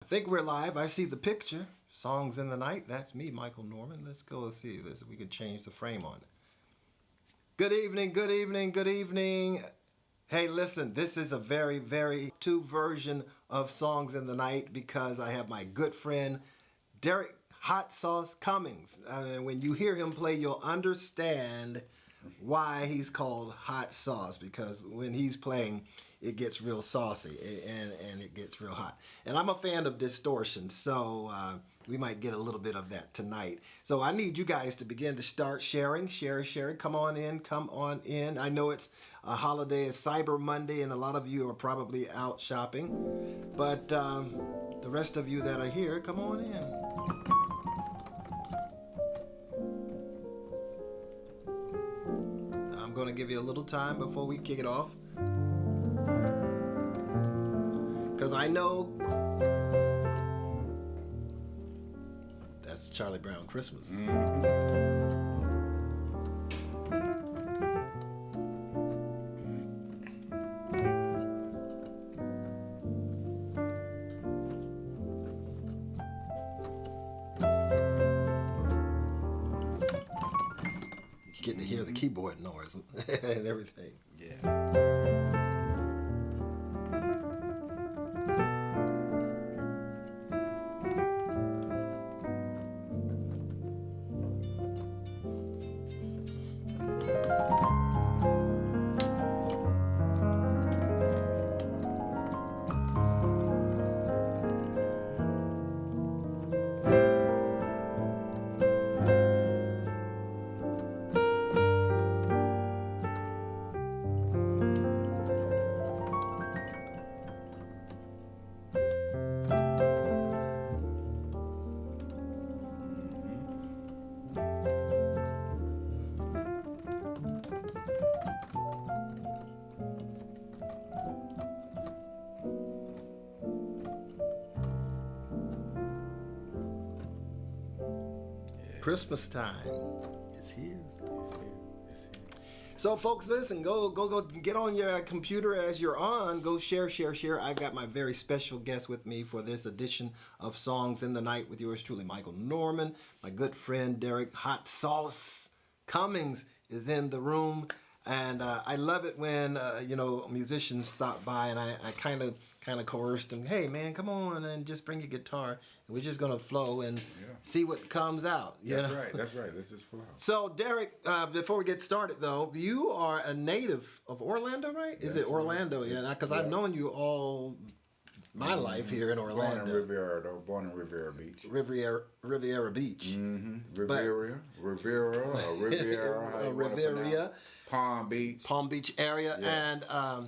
I think we're live. I see the picture. Songs in the Night. That's me, Michael Norman. Let's go and see this. We can change the frame on it. Good evening, good evening, good evening. Hey, listen, this is a very two version of Songs in the Night because I have my good friend Derrick Hot Sauce Cummings. When you hear him play, you'll understand why he's called Hot Sauce, because when he's playing, it gets real saucy and it gets real hot. And I'm a fan of distortion, so we might get a little bit of that tonight. So I need you guys to begin to start sharing. Share. Come on in. I know it's a holiday, it's Cyber Monday, and a lot of you are probably out shopping. But the rest of you that are here, come on in. I'm going to give you a little time before we kick it off, because I know that's Charlie Brown Christmas. Getting to hear the keyboard noise and everything. Yeah. Christmas time is here. It's here. So folks, listen, go get on your computer as you're on. Go share. I've got my very special guest with me for this edition of Songs in the Night with yours truly, Michael Norman. My good friend Derrick Hot Sauce Cummings is in the room. And I love it when musicians stop by, and I kind of coerced them. Hey man, come on and just bring your guitar, and we're just gonna flow and see what comes out. That's right. Let's just flow. So Derrick, before we get started though, you are a native of Orlando, right? Is it Orlando? Right. Yeah, because I've known you all my life here in Orlando. Born in Riviera Beach. Riviera Beach. Mm-hmm. Riviera. Palm Beach area. Yeah.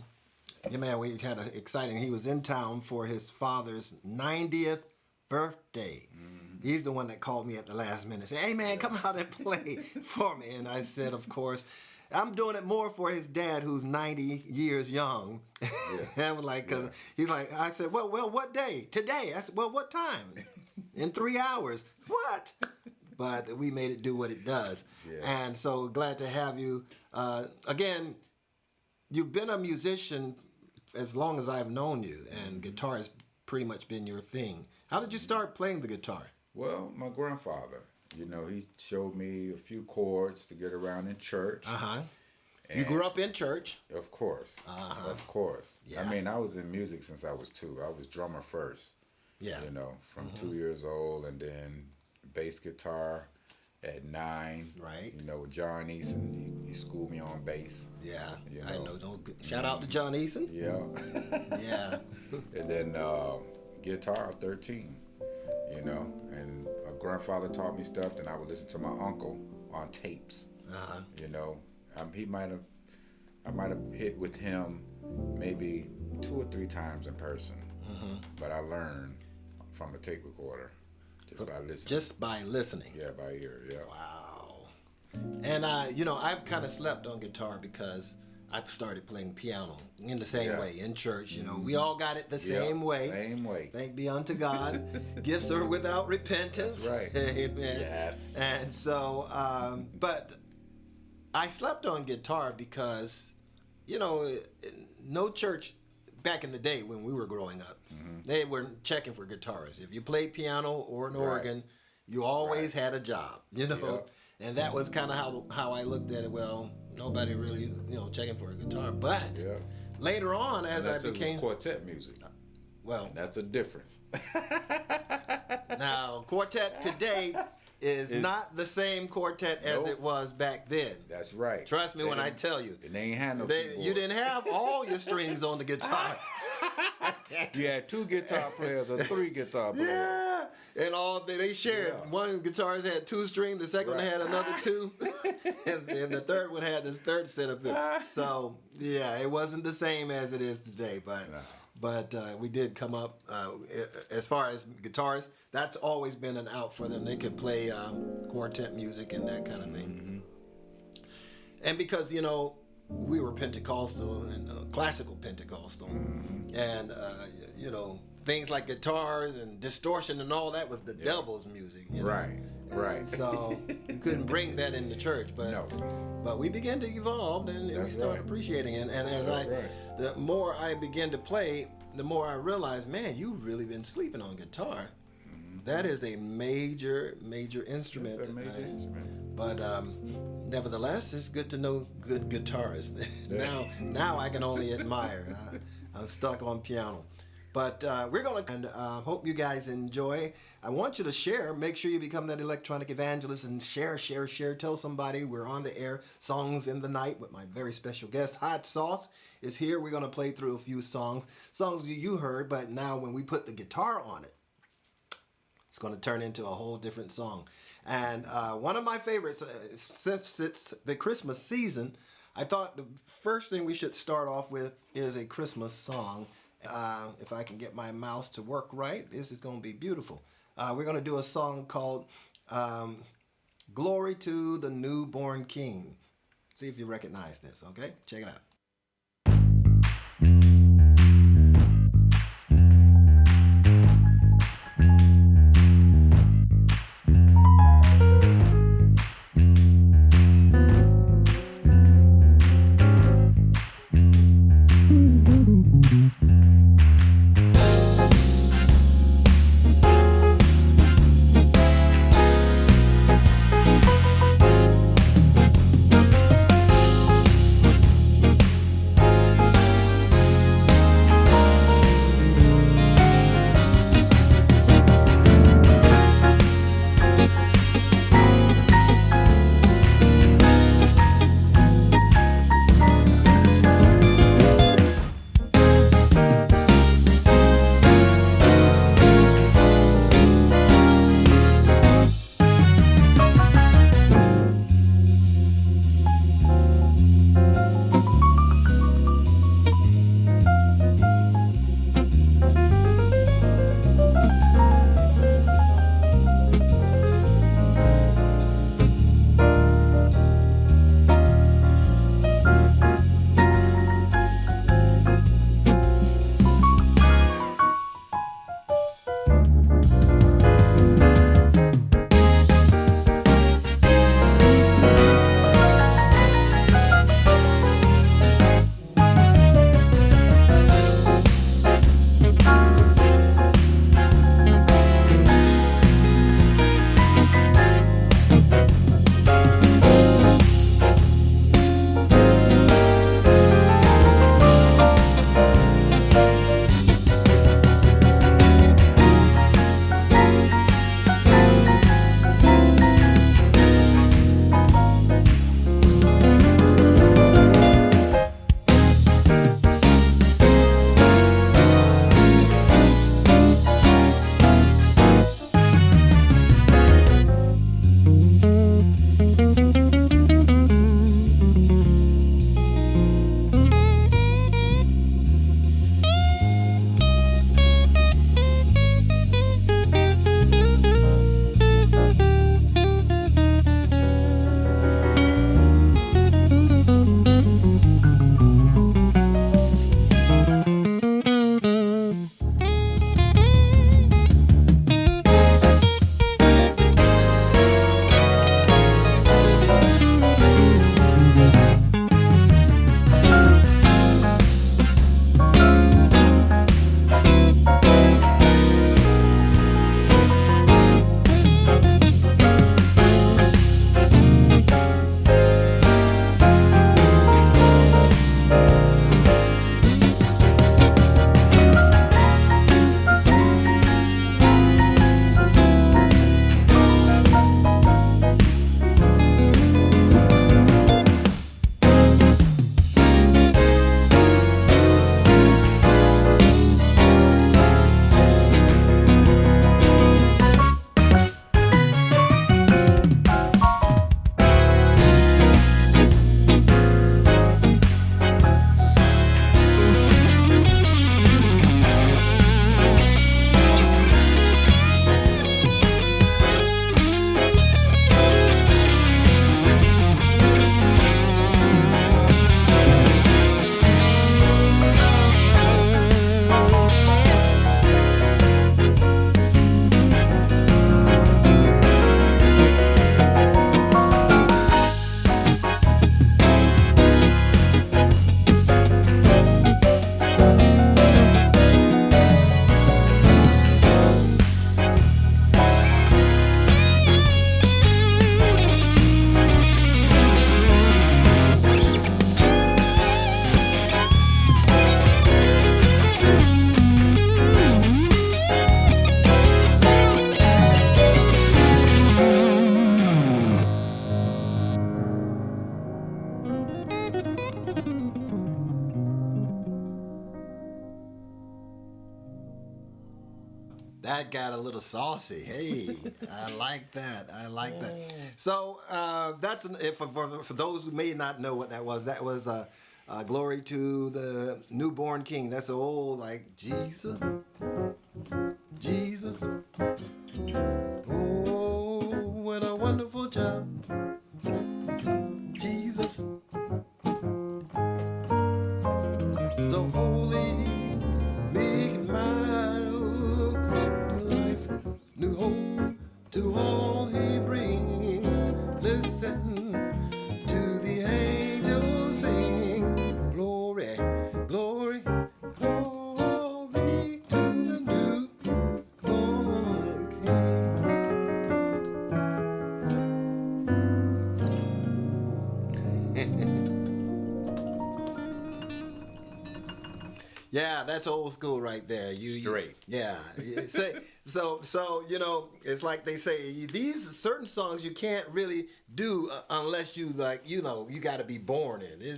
And man, we had an exciting. He was in town for his father's 90th birthday. Mm-hmm. He's the one that called me at the last minute, said, "Hey man, come out and play for me." And I said, "Of course." I'm doing it more for his dad, who's 90 years young. Yeah. And I was like, because he's like, I said, well, what day? Today. I said, well, what time? In 3 hours. What? But we made it do what it does. Yeah. And so glad to have you. Again, you've been a musician as long as I've known you, and guitar has pretty much been your thing. How did you start playing the guitar? Well, my grandfather. He showed me a few chords to get around in church. Uh-huh. You grew up in church? Of course. Uh-huh. Of course. Yeah. I mean, I was in music since I was 2. I was drummer first. Yeah. From 2 years old, and then bass guitar at 9. Right. With John Eason, he schooled me on bass. Yeah. I know. Shout out to John Eason. Yeah. Yeah. And then guitar at 13. And my grandfather taught me stuff, then I would listen to my uncle on tapes. Uh-huh. I might have hit with him maybe 2 or 3 times in person. Mm-hmm. But I learned from a tape recorder by listening. Just by listening? Yeah, by ear, yeah. Wow. And I've kind of slept on guitar because I started playing piano in the same way in church. We all got it the same way. Same way. Thank be unto God. Gifts are without repentance. That's right. Amen. Yes. And so, but I slept on guitar because, no church back in the day when we were growing up, they were checking for guitarists. If you played piano or an organ, you always had a job, you know. And that was kind of how I looked at it. Well, nobody really, checking for a guitar. But later on, as I became quartet music. Well, that's a difference. Now, quartet today is not the same quartet as it was back then. That's right. Trust me when I tell you. And they ain't had no You didn't have all your strings on the guitar. You had 2 guitar players or 3 guitar players. Yeah. And they shared. Yeah. One guitarist had 2 strings, the second one had another 2, and the third one had this third set of them. So, yeah, it wasn't the same as it is today, but we did come up, as far as guitarists, that's always been an out for them. They could play quartet music and that kind of thing. And because, we were Pentecostal and classical Pentecostal, and, things like guitars and distortion and all that was the devil's music. Right. So you couldn't bring that into church, but we began to evolve and we started appreciating it. And as the more I began to play, the more I realized, man, you've really been sleeping on guitar. That is a major instrument. It's a major instrument. But nevertheless, it's good to know good guitarists. Now I can only admire. I'm stuck on piano. But we're going to hope you guys enjoy. I want you to share. Make sure you become that electronic evangelist and share. Tell somebody we're on the air. Songs in the Night with my very special guest, Hot Sauce, is here. We're going to play through a few songs you heard, but now when we put the guitar on it, it's going to turn into a whole different song. And one of my favorites, since it's the Christmas season, I thought the first thing we should start off with is a Christmas song. If I can get my mouse to work right, this is going to be beautiful. We're going to do a song called Glory to the Newborn King. See if you recognize this, okay? Check it out. That got a little saucy. Hey, I like that. I like that. So that's for those who may not know what that was. That was "Glory to the Newborn King." That's an old like Jesus, Jesus. Oh, what a wonderful child, Jesus. So holy, meek and mild, new life, new hope to all he brings. Listen to the angels sing, glory, glory, glory to the newborn King. Yeah, that's old school right there. Straight. Yeah. So you know, it's like they say these certain songs you can't really do unless you like, you know, you got to be born in. You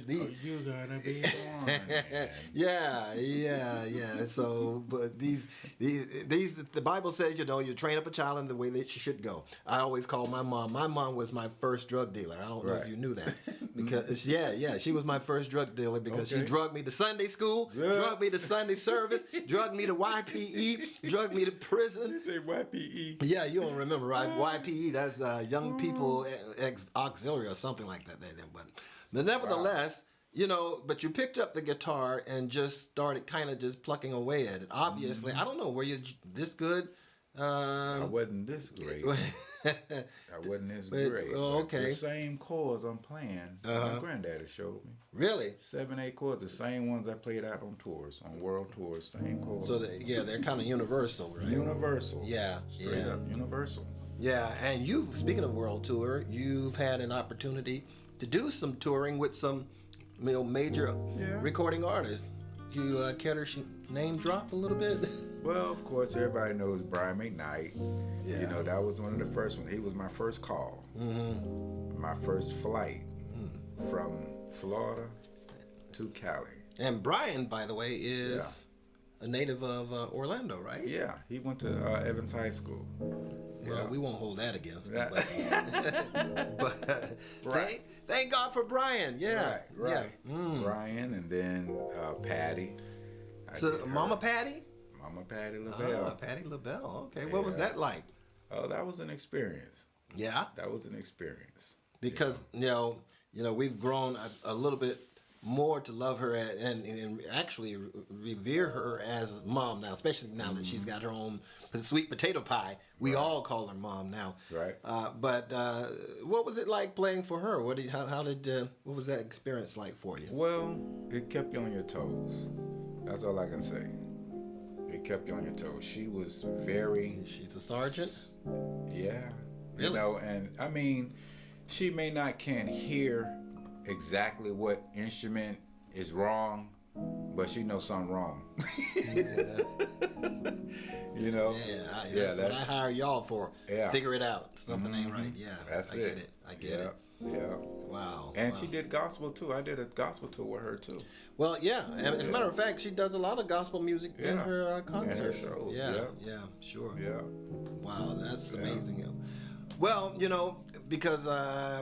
gotta be born in. Yeah. So, but these, the Bible says, you know, you train up a child in the way that she should go. I always call my mom. My mom was my first drug dealer. I don't know if you knew that, because she was my first drug dealer because she drugged me to Sunday school, drugged me to Sunday service, drugged me to YPE, drugged me to prison. You say YPE? Yeah, you don't remember, right? YPE, that's Young People Auxiliary or something like that. But nevertheless, you know, but you picked up the guitar and just started kind of just plucking away at it. Obviously, I don't know, were you this good? I wasn't this great. I wasn't this great. Oh, okay. The same chords I'm playing, my granddaddy showed me. Really? 7, 8 chords, the same ones I played out on tours, on world tours, same chords. So, they're kind of universal, right? Universal. Yeah. Straight up universal. Yeah, and speaking of world tour, you've had an opportunity to do some touring with some major recording artists. You care to name drop a little bit? Well, of course, everybody knows Brian McKnight. Yeah. You know, that was one of the first ones. He was my first call. Mm-hmm. My first flight from Florida to Cali. And Brian, by the way, is a native of Orlando, right? Yeah, he went to Evans High School. Well, we won't hold that against him. But right. Thank God for Brian. Yeah. Right. Yeah. Brian, and then Patty. So Mama Patty? Mama Patty LaBelle. Patty LaBelle. Okay. What was that like? Oh, that was an experience. Yeah? That was an experience. Because, you know, we've grown a little bit more to love her and actually revere her as mom now, especially now that she's got her own sweet potato pie. We all call her mom now. Right. But what was it like playing for her? What was that experience like for you? Well, it kept you on your toes. That's all I can say. It kept you on your toes. She was She's a sergeant? Yeah. Really? You know, and I mean, she can't hear exactly what instrument is wrong, but she knows something wrong. You know? Yeah, that's what I hire y'all for. Yeah. Figure it out. Something ain't right. Yeah. I get it. Yeah. Wow. And she did gospel too. I did a gospel tour with her too. Well, yeah. As a matter of fact, she does a lot of gospel music in her concerts. Shows. Yeah, sure. Yeah. Wow, that's amazing. Well, you know, because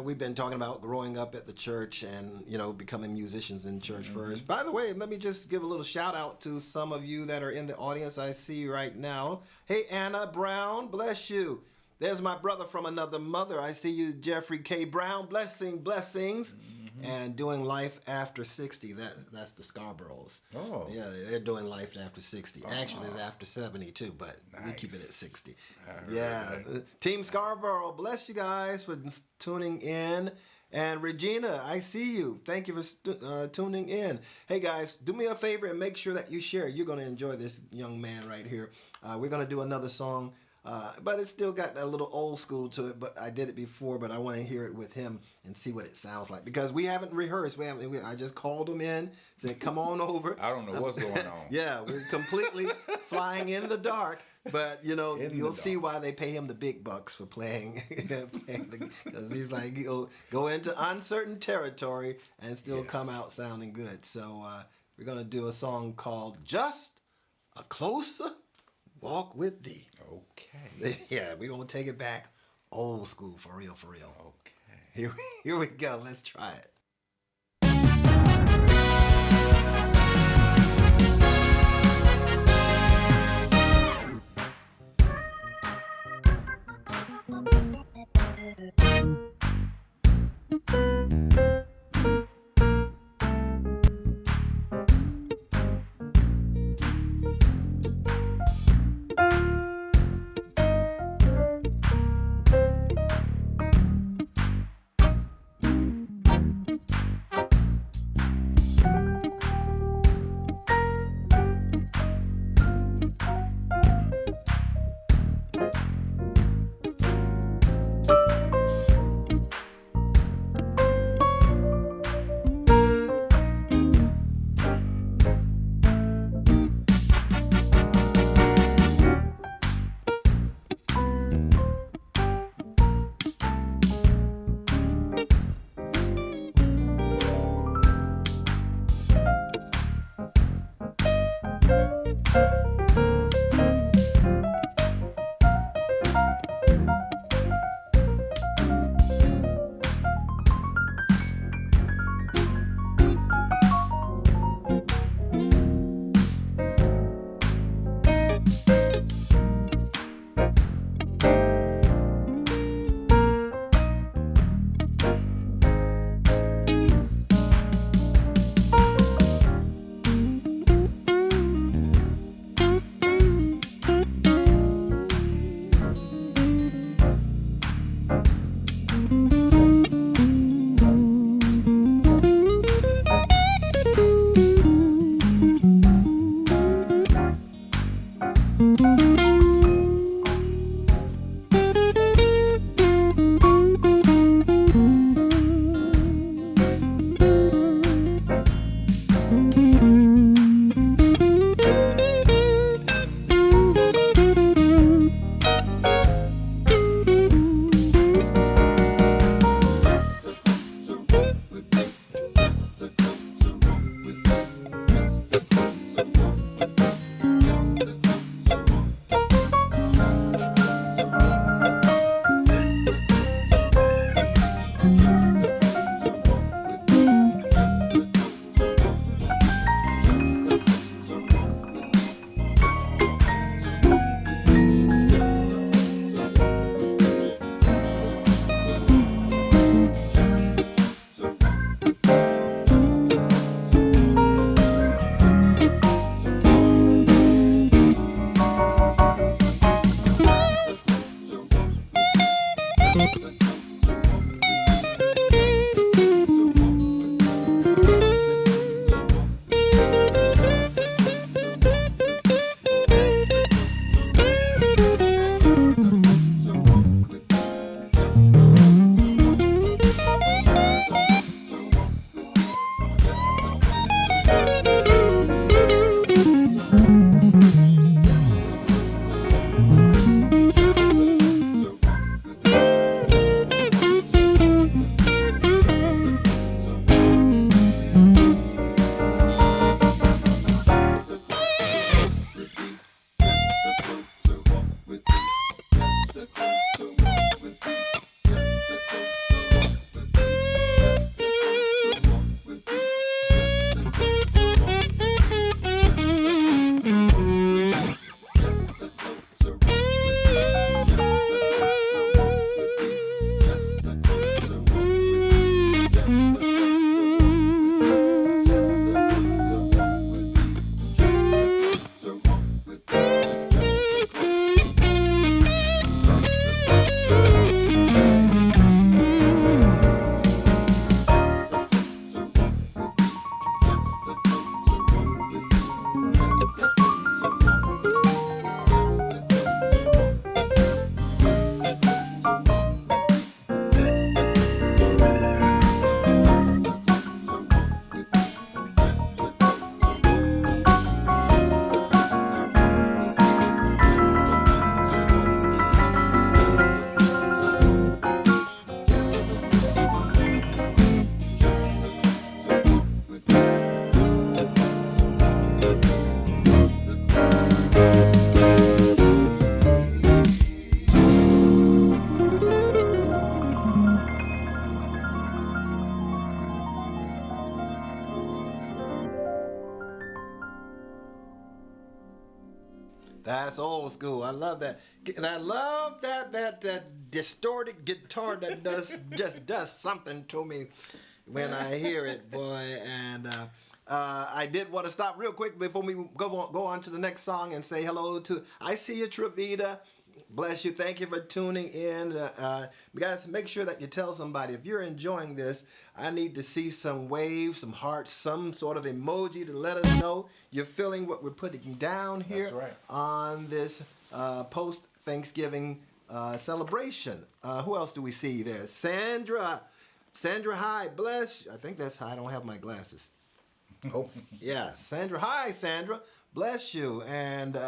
we've been talking about growing up at the church and, you know, becoming musicians in church first. By the way, let me just give a little shout out to some of you that are in the audience I see right now. Hey, Anna Brown, bless you. There's my brother from another mother. I see you, Jeffrey K. Brown. Blessings. And doing life after 60. That's the Scarboroughs. Oh. Yeah, they're doing life after 60. Actually, it's after 70 too, but we keep it at 60. Yeah. Team Scarborough, bless you guys for tuning in. And Regina, I see you. Thank you for tuning in. Hey guys, do me a favor and make sure that you share. You're going to enjoy this young man right here. We're going to do another song. But it's still got a little old school to it. But I did it before, but I want to hear it with him and see what it sounds like, because we haven't rehearsed. I just called him in, said, "Come on over." I don't know what's going on. Yeah, we're completely flying in the dark. But you know, you'll see why they pay him the big bucks for playing, because he's like, go into uncertain territory and still come out sounding good. So we're gonna do a song called "Just a Closer walk with thee. Okay. Yeah, we're going to take it back old school, for real, for real. Okay. Here we go. Let's try it. old school. I love that. And I love that distorted guitar that does something to me when I hear it, boy. And I did want to stop real quick before we go on to the next song and say hello to, I see you, Travita. Bless you. Thank you for tuning in. Guys, make sure that you tell somebody. If you're enjoying this, I need to see some waves, some hearts, some sort of emoji to let us know you're feeling what we're putting down here. That's right. On this post-Thanksgiving celebration. Who else do we see there? Sandra. Sandra, hi. Bless you. I think that's hi. I don't have my glasses. Oh, yeah. Sandra, hi, Sandra. Bless you. And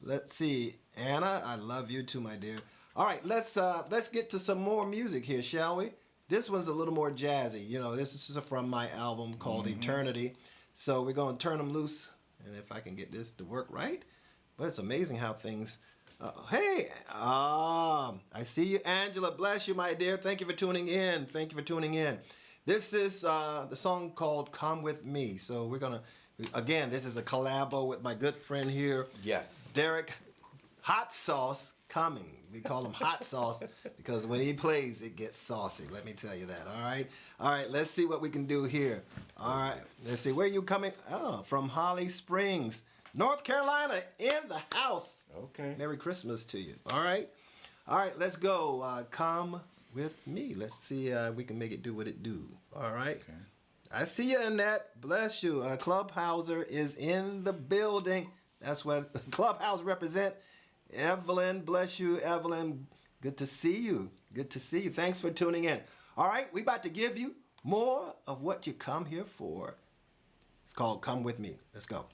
let's see. Anna, I love you too, my dear. All right, let's get to some more music here, shall we? This one's a little more jazzy. You know, this is from my album called Eternity. So we're going to turn them loose. And if I can get this to work right. But it's amazing how things... hey, I see you, Angela. Bless you, my dear. Thank you for tuning in. Thank you for tuning in. This is the song called Come With Me. So we're going to... Again, this is a collabo with my good friend here. Yes. Derrick Hot Sauce Cummings. We call him Hot Sauce because when he plays, it gets saucy. Let me tell you that. All right. All right. Let's see what we can do here. All right. Let's see. Where are you coming? Oh, from Holly Springs, North Carolina, in the house. Okay. Merry Christmas to you. All right. All right. Let's go. Come with me. Let's see if we can make it do what it do. All right. Okay. I see you, Annette. Bless you. Clubhouser is in the building. That's what Clubhouse represent. Evelyn, bless you, Evelyn. Good to see you. Good to see you. Thanks for tuning in. All right, we about to give you more of what you come here for. It's called Come With Me. Let's go.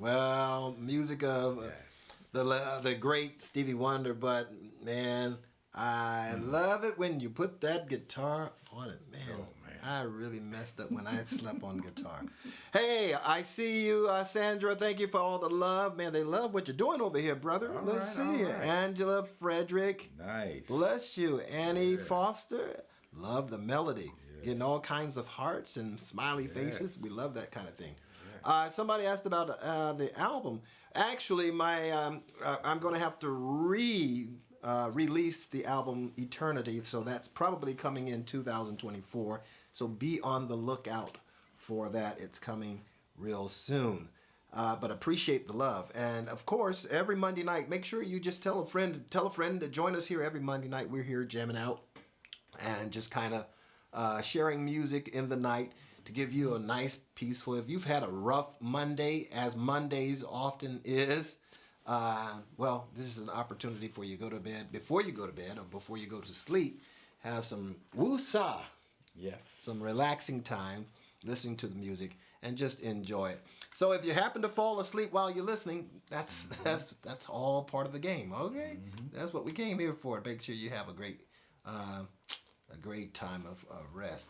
Well, music of the great Stevie Wonder, but man, I love it when you put that guitar on it, man. Oh, man. I really messed up when I slept on guitar. Hey, I see you, Sandra. Thank you for all the love. Man, they love what you're doing over here, brother. Let's see. Angela Frederick. Nice. Bless you. Annie Foster. Love the melody. Yes. Getting all kinds of hearts and smiley faces. We love that kind of thing. Yes. Somebody asked about the album. Actually, I'm going to have to release the album Eternity, so that's probably coming in 2024. So be on the lookout for that. It's coming real soon. But appreciate the love. And of course, every Monday night, make sure you just tell a friend to join us here every Monday night. We're here jamming out and just kind of sharing music in the night to give you a nice, peaceful. If you've had a rough Monday, as Mondays often is, well, this is an opportunity for you to go to bed. Before you go to bed or before you go to sleep, have some woo-sa. Yes. Some relaxing time, listening to the music, and just enjoy it. So if you happen to fall asleep while you're listening, that's all part of the game. Okay, that's what we came here for. Make sure you have a great time of rest.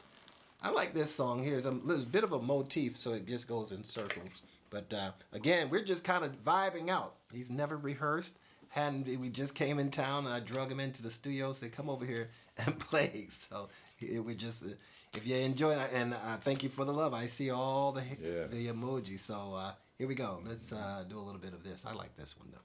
I like this song here. It's a bit of a motif, so it just goes in circles. But again, we're just kind of vibing out. He's never rehearsed. We just came in town, and I drug him into the studio. Said, "Come over here and play." So we just, if you enjoy it, and thank you for the love. I see all the emojis. So here we go. Let's do a little bit of this. I like this one though.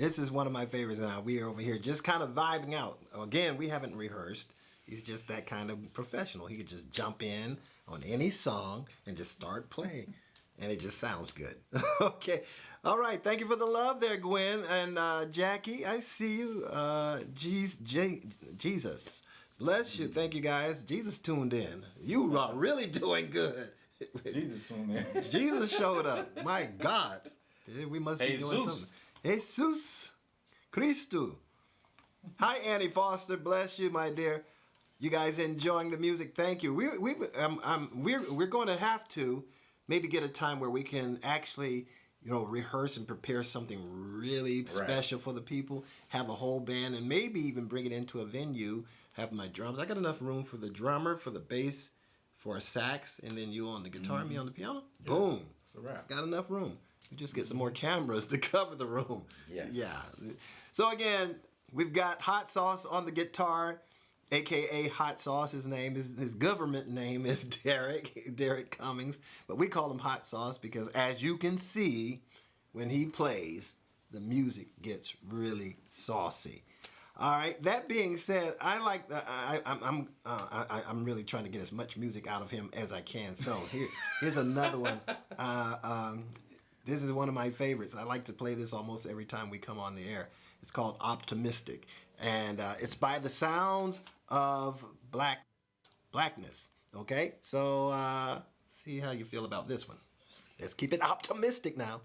This is one of my favorites now. We are over here just kind of vibing out. Again, we haven't rehearsed. He's just that kind of professional. He could just jump in on any song and just start playing. And it just sounds good. Okay. All right. Thank you for the love there, Gwen. And Jackie, I see you. Jesus. Bless you. Thank you, guys. Jesus tuned in. You are really doing good. Jesus tuned in. Jesus showed up. My God. We must be doing something. Jesus Christu. Hi, Annie Foster. Bless you, my dear. You guys enjoying the music? Thank you. We're going to have to maybe get a time where we can actually, rehearse and prepare something really special for the people. Have a whole band and maybe even bring it into a venue. Have my drums. I got enough room for the drummer, for the bass, for a sax, and then you on the guitar, me on the piano. Yeah. Boom. It's a wrap. Got enough room. We just get some more cameras to cover the room. Yes. Yeah. So again, we've got Hot Sauce on the guitar, aka Hot Sauce. His government name is Derrick Cummings, but we call him Hot Sauce because, as you can see, when he plays, the music gets really saucy. All right. That being said, I like the. I'm really trying to get as much music out of him as I can. So here's another one. This is one of my favorites. I like to play this almost every time we come on the air. It's called Optimistic, and it's by the sounds of blackness. Okay, so see how you feel about this one. Let's keep it optimistic now.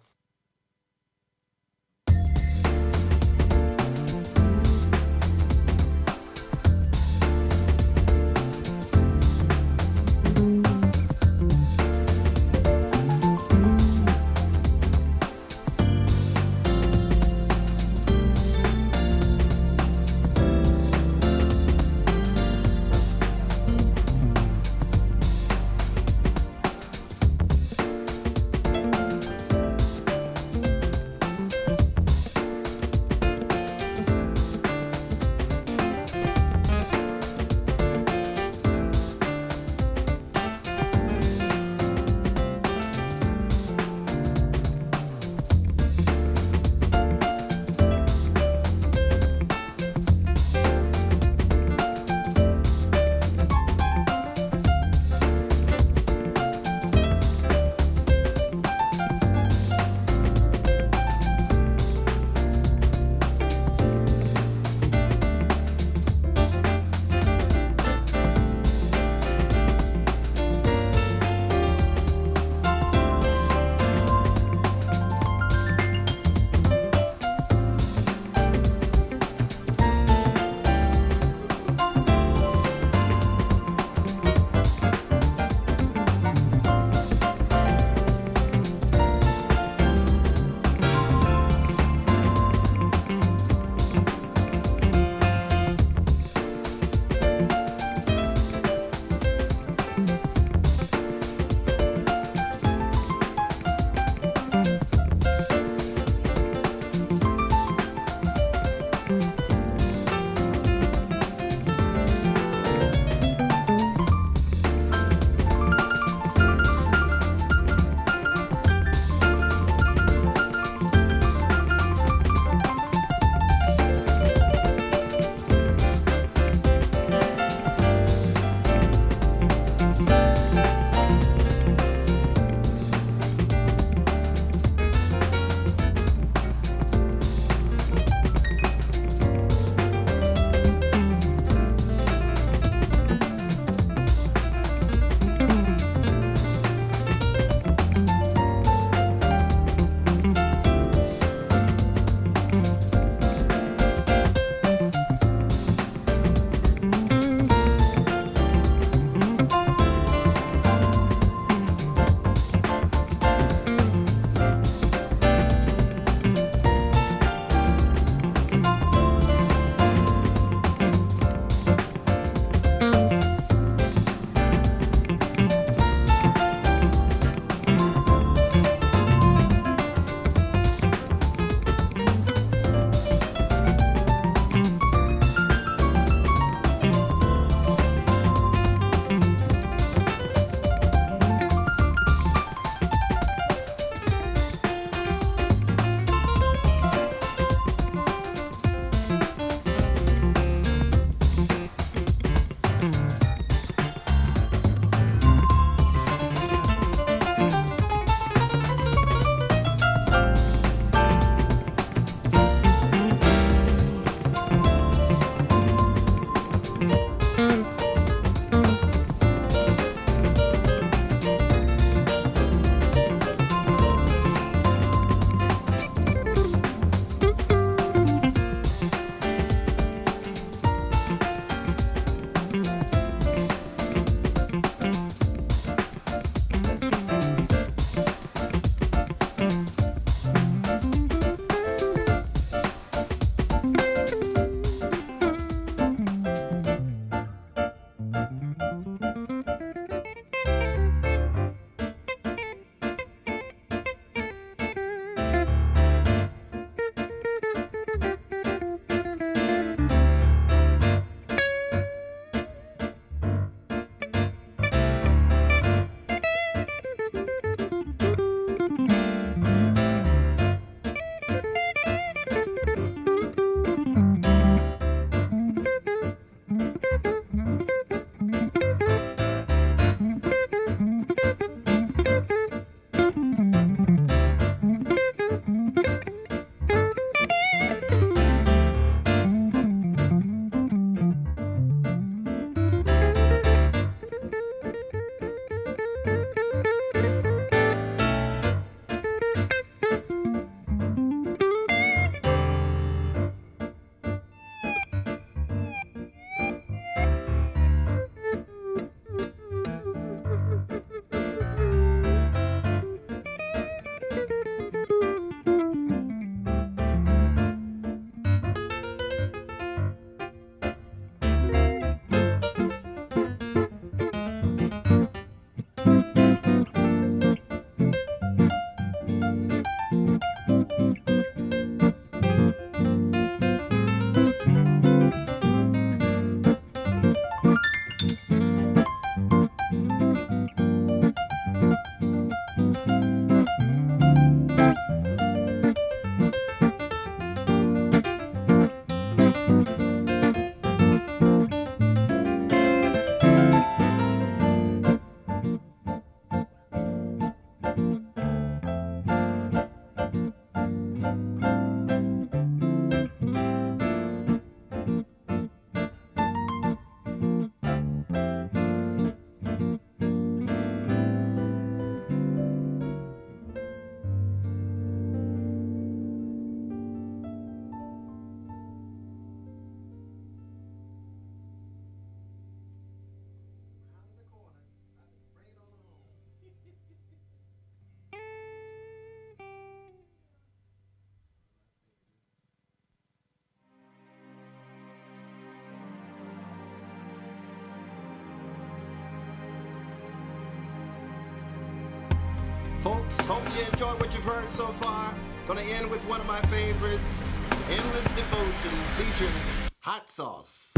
Folks, hope you enjoy what you've heard so far. Gonna end with one of my favorites, Endless Devotion, featuring Hot Sauce.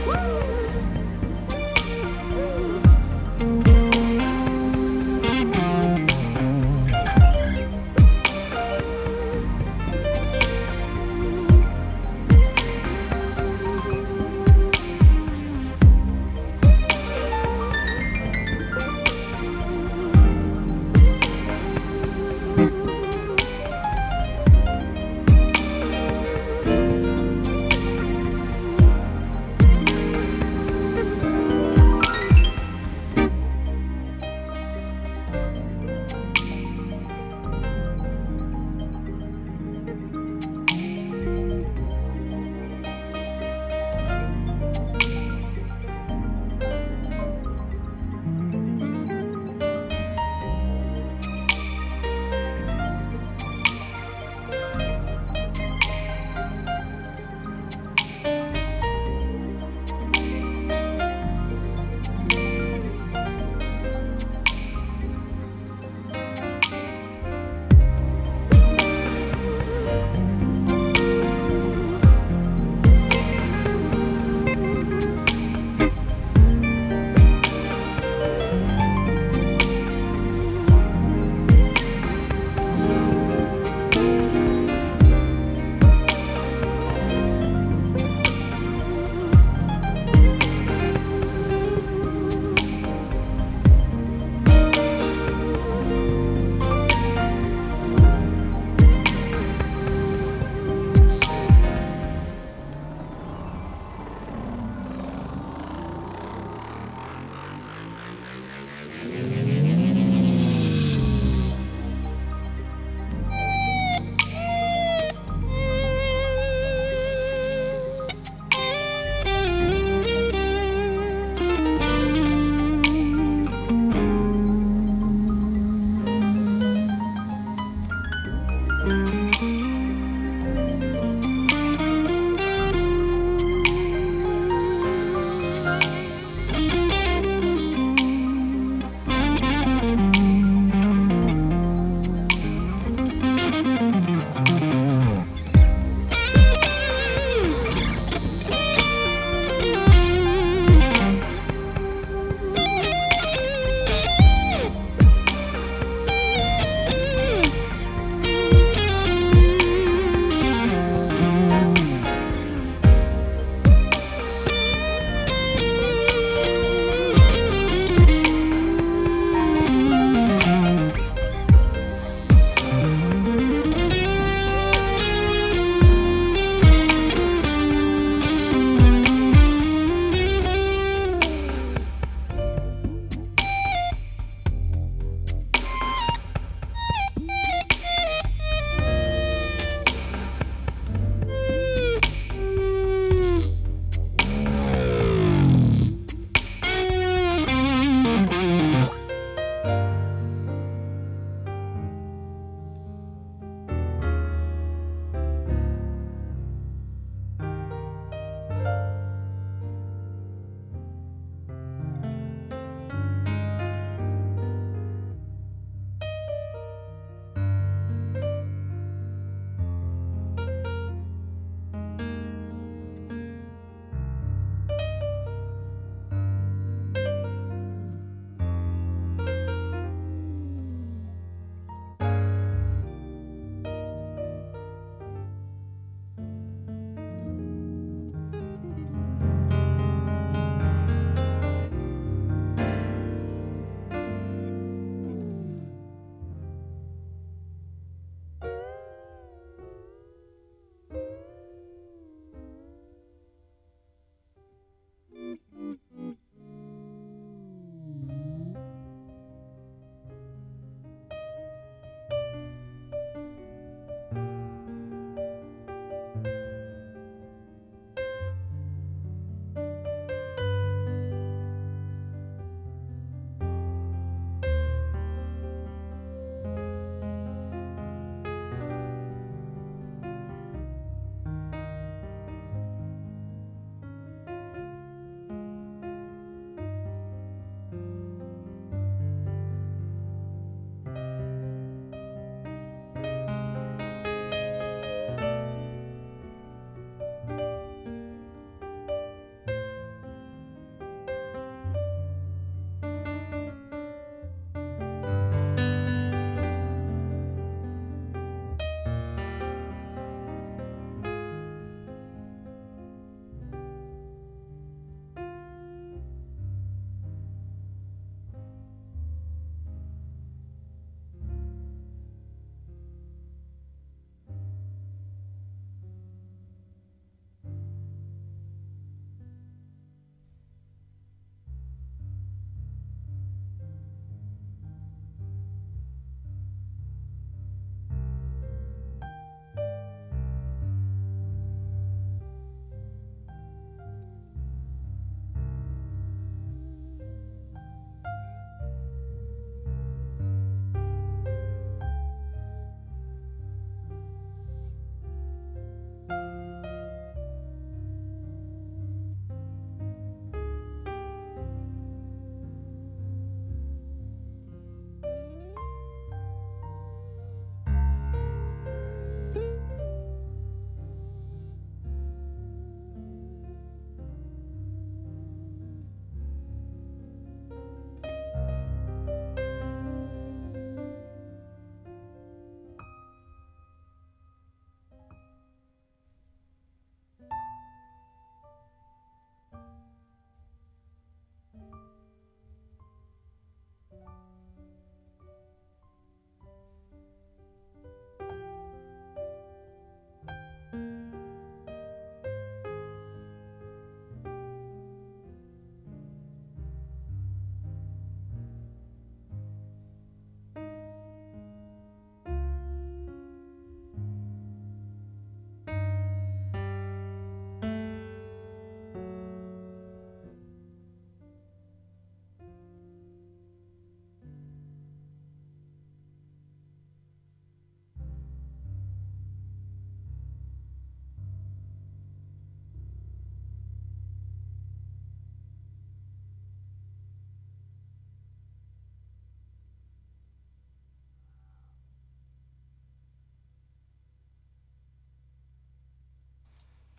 Woo!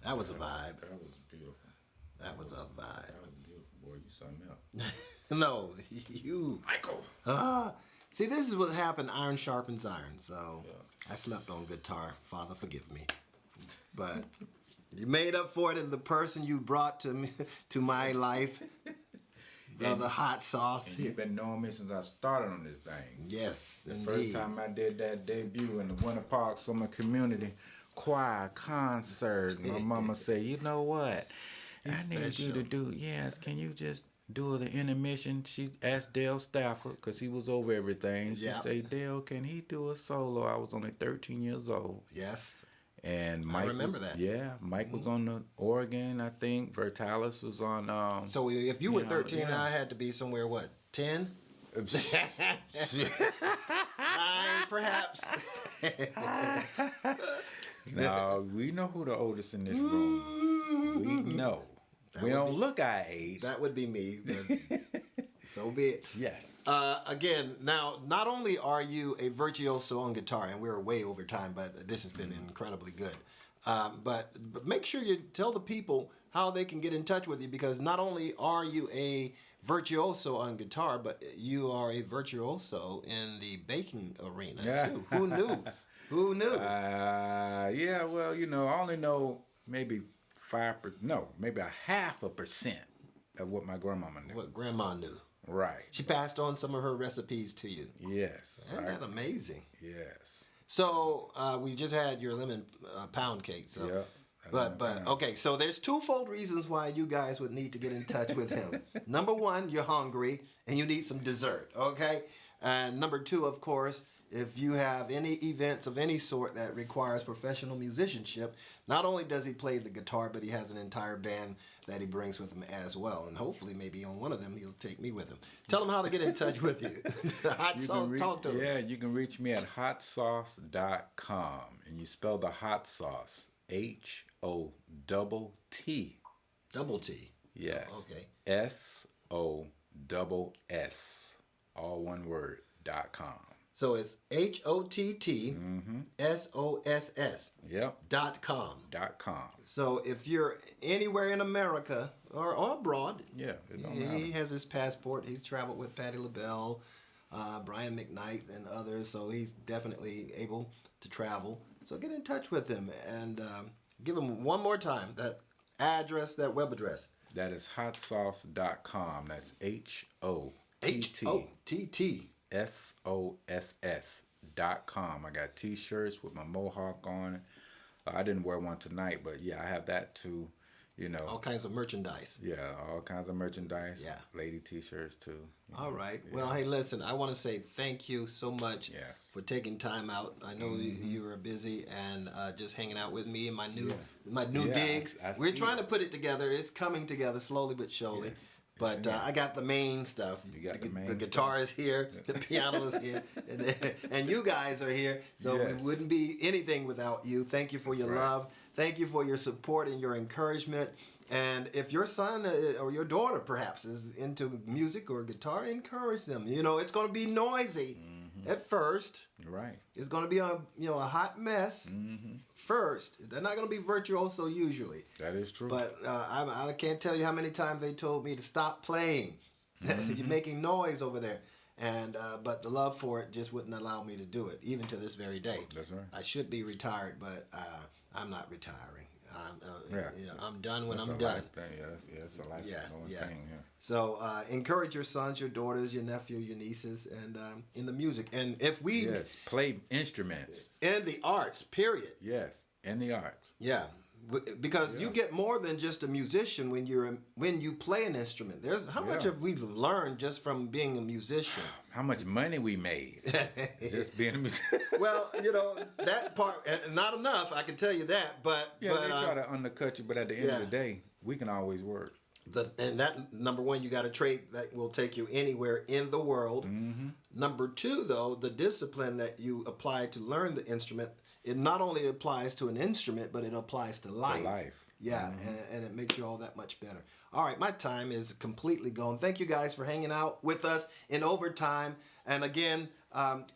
That was a vibe. That was beautiful. That was a vibe. That was beautiful, boy. You something else. No, you. Michael. See, this is what happened. Iron sharpens iron. So I slept on guitar. Father, forgive me. But you made up for it in the person you brought to me, to my life. Brother Hot Sauce. And you've been knowing me since I started on this thing. Yes, The indeed. first time I did that debut in the Winter Park Summer Community Choir concert, my mama said, you know what? I need you to do, can you just do the intermission? She asked Dale Stafford, because he was over everything. She said, Dale, can he do a solo? I was only 13 years old. Yes. And Mike I remember that. Yeah, Mike was on the organ, I think. Vertalis was on. So if you were 13, I had to be somewhere, what, 10? 9, perhaps. No, we know who the oldest in this room. We know. We don't look our age. That would be me, but so be it. Yes. Again, now, not only are you a virtuoso on guitar, and we're way over time, but this has been incredibly good. But make sure you tell the people how they can get in touch with you, because not only are you a virtuoso on guitar, but you are a virtuoso in the baking arena, too. Who knew? Who knew? Yeah, well, I only know maybe maybe 0.5% of what my grandmama knew. What grandma knew. Right. She passed on some of her recipes to you. Yes. Isn't that amazing? Yes. So we just had your lemon pound cake. So. Yeah. But okay, so there's twofold reasons why you guys would need to get in touch with him. Number one, you're hungry and you need some dessert, okay? And number two, of course, if you have any events of any sort that requires professional musicianship, not only does he play the guitar, but he has an entire band that he brings with him as well. And hopefully maybe on one of them he'll take me with him. Tell him how to get in touch with you. Hot Sauce, talk to him. Yeah, you can reach me at hotsauce.com. And you spell the hot sauce HOTT. Double T. Yes. Okay. SOSS. All one word, .com. So it's HOTTSOSS. Yep. .com. .com. So if you're anywhere in America or abroad, yeah, it don't matter. He has his passport. He's traveled with Patti LaBelle, Brian McKnight, and others. So he's definitely able to travel. So get in touch with him and give him one more time that address, that web address. That is hotsauce.com. That's HOTT. SOSS.com. I got t-shirts with my mohawk on it. I didn't wear one tonight, but yeah, I have that too. All kinds of merchandise. Yeah, all kinds of merchandise. Yeah. Lady t-shirts too. All right. Yeah. Well, hey, listen, I want to say thank you so much for taking time out. I know you were busy and just hanging out with me and my new digs. We're trying to put it together. It's coming together slowly but surely. Yes. But I got the main stuff. You got the main The guitar is here. The piano is here. And you guys are here. So it wouldn't be anything without you. Thank you for your love. Thank you for your support and your encouragement. And if your son or your daughter, perhaps, is into music or guitar, encourage them. It's going to be noisy at first. Right. It's going to be a hot mess first. They're not going to be virtuoso usually. That is true. But I can't tell you how many times they told me to stop playing. You're making noise over there. And but the love for it just wouldn't allow me to do it, even to this very day. That's right. I should be retired, but I'm not retiring. I'm done when I'm done. It's a life thing. Yeah. So encourage your sons, your daughters, your nephew, your nieces, and in the music. And if we play instruments in the arts, period. Yes, in the arts. Yeah. Because you get more than just a musician when you play an instrument. There's how much have we learned just from being a musician? How much money we made just being a musician. Well, that part, not enough. I can tell you that. But they try to undercut you. But at the end of the day, we can always work. And that, number one, you got a trait that will take you anywhere in the world. Number two, though, the discipline that you apply to learn the instrument. It not only applies to an instrument, but it applies to life. Yeah, and it makes you all that much better. All right, my time is completely gone. Thank you guys for hanging out with us in overtime. And again,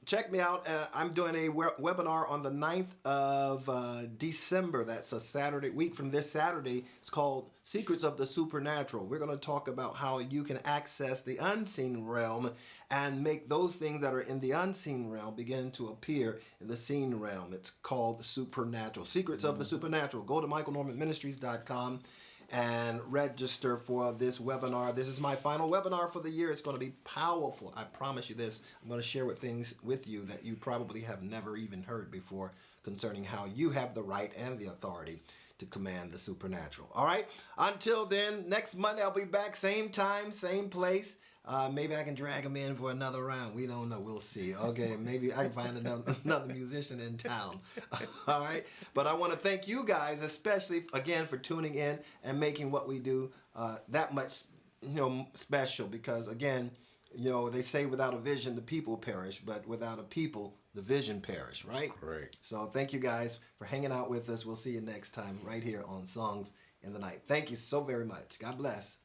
check me out. I'm doing a webinar on the 9th of December. That's a Saturday, week from this Saturday. It's called Secrets of the Supernatural. We're going to talk about how you can access the unseen realm and make those things that are in the unseen realm begin to appear in the seen realm. It's called the supernatural. Secrets of the Supernatural. Go to MichaelNormanMinistries.com and register for this webinar. This is my final webinar for the year. It's going to be powerful. I promise you this. I'm going to share things with you that you probably have never even heard before concerning how you have the right and the authority to command the supernatural. All right? Until then, next Monday I'll be back, same time, same place. Maybe I can drag him in for another round. We don't know. We'll see. Okay, maybe I can find another musician in town. All right? But I want to thank you guys, especially, again, for tuning in and making what we do that much, special. Because, again, they say without a vision, the people perish. But without a people, the vision perish, right? Correct. So thank you guys for hanging out with us. We'll see you next time right here on Songs in the Night. Thank you so very much. God bless.